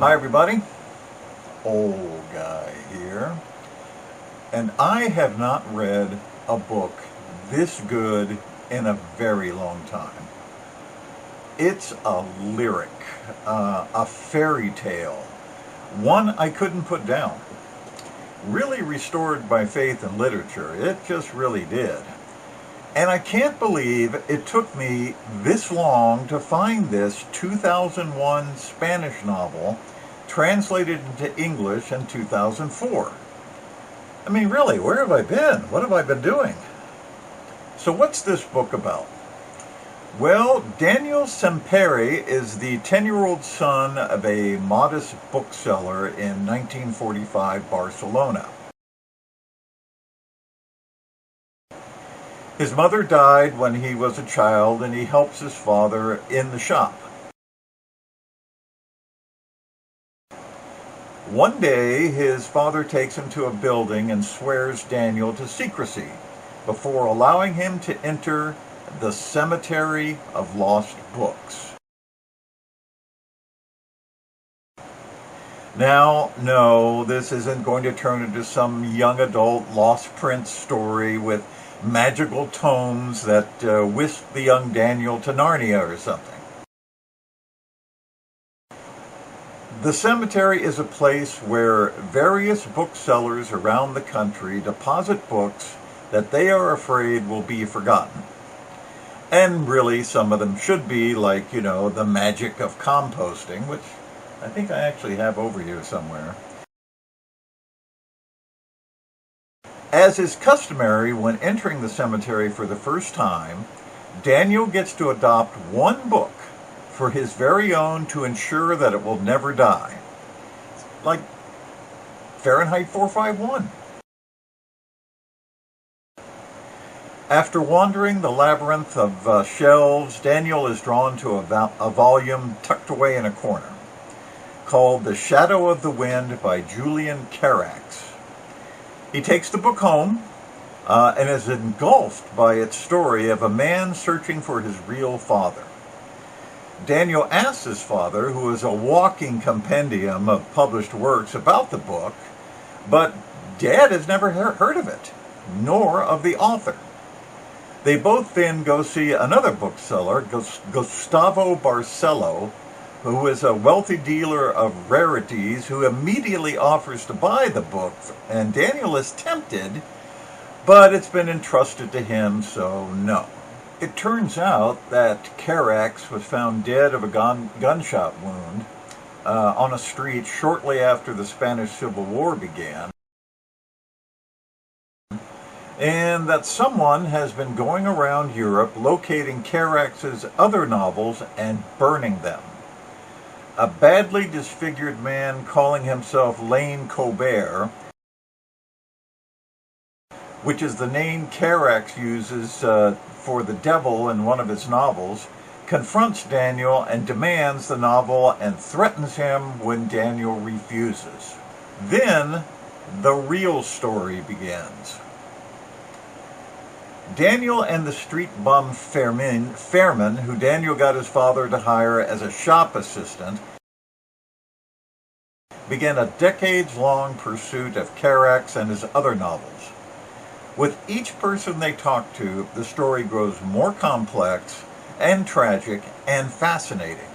Hi everybody, old guy here, and I have not read a book this good in a very long time. It's a lyric, a fairy tale, one I couldn't put down. Really restored my faith in literature, it just really did. And I can't believe it took me this long to find this 2001 Spanish novel translated into English in 2004. I mean, really, where have I been? What have I been doing? So what's this book about? Well, Daniel Sempere is the 10-year-old son of a modest bookseller in 1945 Barcelona. His mother died when he was a child, and he helps his father in the shop. One day, his father takes him to a building and swears Daniel to secrecy before allowing him to enter the Cemetery of Lost Books. Now, no, this isn't going to turn into some young adult Lost Prince story with magical tomes that whisk the young Daniel to Narnia or something. The cemetery is a place where various booksellers around the country deposit books that they are afraid will be forgotten. And really, some of them should be, like, the magic of composting, which I think I actually have over here somewhere. As is customary when entering the cemetery for the first time, Daniel gets to adopt one book for his very own to ensure that it will never die. Like Fahrenheit 451. After wandering the labyrinth of shelves, Daniel is drawn to a volume tucked away in a corner called The Shadow of the Wind by Julian Carax. He takes the book home and is engulfed by its story of a man searching for his real father. Daniel asks his father, who is a walking compendium of published works, about the book, but Dad has never heard of it, nor of the author. They both then go see another bookseller, Gustavo Barcelo, who is a wealthy dealer of rarities, who immediately offers to buy the book, and Daniel is tempted, but it's been entrusted to him, so no. It turns out that Carax was found dead of a gunshot wound on a street shortly after the Spanish Civil War began, and that someone has been going around Europe locating Carax's other novels and burning them. A badly disfigured man calling himself Lane Colbert, which is the name Carax uses for the devil in one of his novels, confronts Daniel and demands the novel and threatens him when Daniel refuses. Then, the real story begins. Daniel and the street bum Fairman, who Daniel got his father to hire as a shop assistant, began a decades-long pursuit of Carax and his other novels. With each person they talk to, the story grows more complex and tragic and fascinating.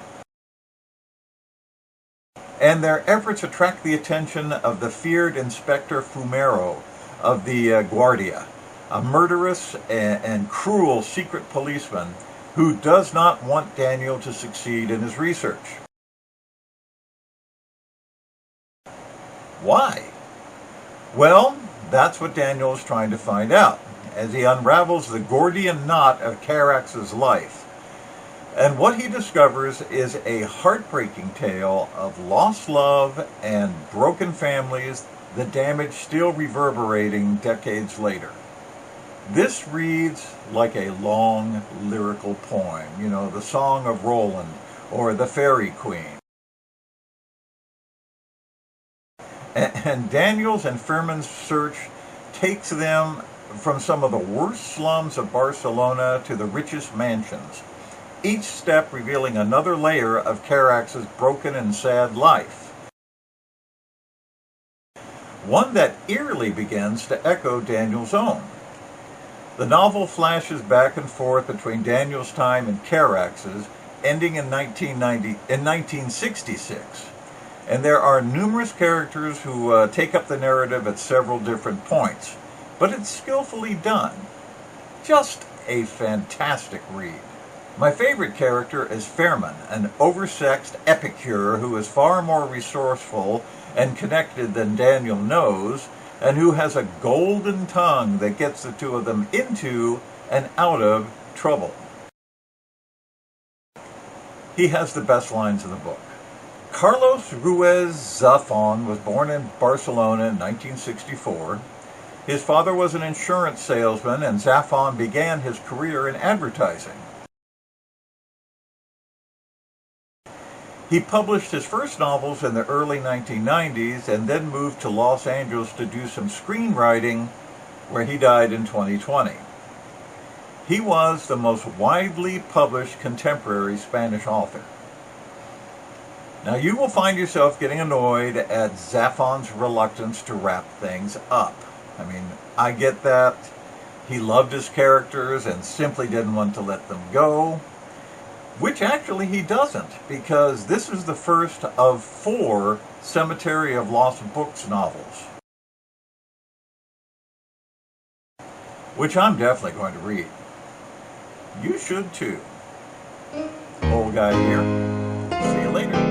And their efforts attract the attention of the feared Inspector Fumero of the Guardia, a murderous and cruel secret policeman who does not want Daniel to succeed in his research. Why? Well, that's what Daniel is trying to find out as he unravels the Gordian knot of Carax's life. And what he discovers is a heartbreaking tale of lost love and broken families, the damage still reverberating decades later. This reads like a long lyrical poem, the Song of Roland or the Fairy Queen. And Daniel's and Fairman's search takes them from some of the worst slums of Barcelona to the richest mansions, each step revealing another layer of Carax's broken and sad life. one that eerily begins to echo Daniel's own. The novel flashes back and forth between Daniel's time and Carax's, ending in 1966. And there are numerous characters who take up the narrative at several different points, but it's skillfully done. Just a fantastic read. My favorite character is Fairman, an oversexed epicure who is far more resourceful and connected than Daniel knows, and who has a golden tongue that gets the two of them into and out of trouble. He has the best lines in the book. Carlos Ruiz Zafón was born in Barcelona in 1964. His father was an insurance salesman, and Zafón began his career in advertising. He published his first novels in the early 1990s and then moved to Los Angeles to do some screenwriting, where he died in 2020. He was the most widely published contemporary Spanish author. Now you will find yourself getting annoyed at Zafón's reluctance to wrap things up. I mean, I get that. He loved his characters and simply didn't want to let them go. Which actually he doesn't, because this is the first of 4 Cemetery of Lost Books novels, which I'm definitely going to read. You should too. Old guy here. See you later.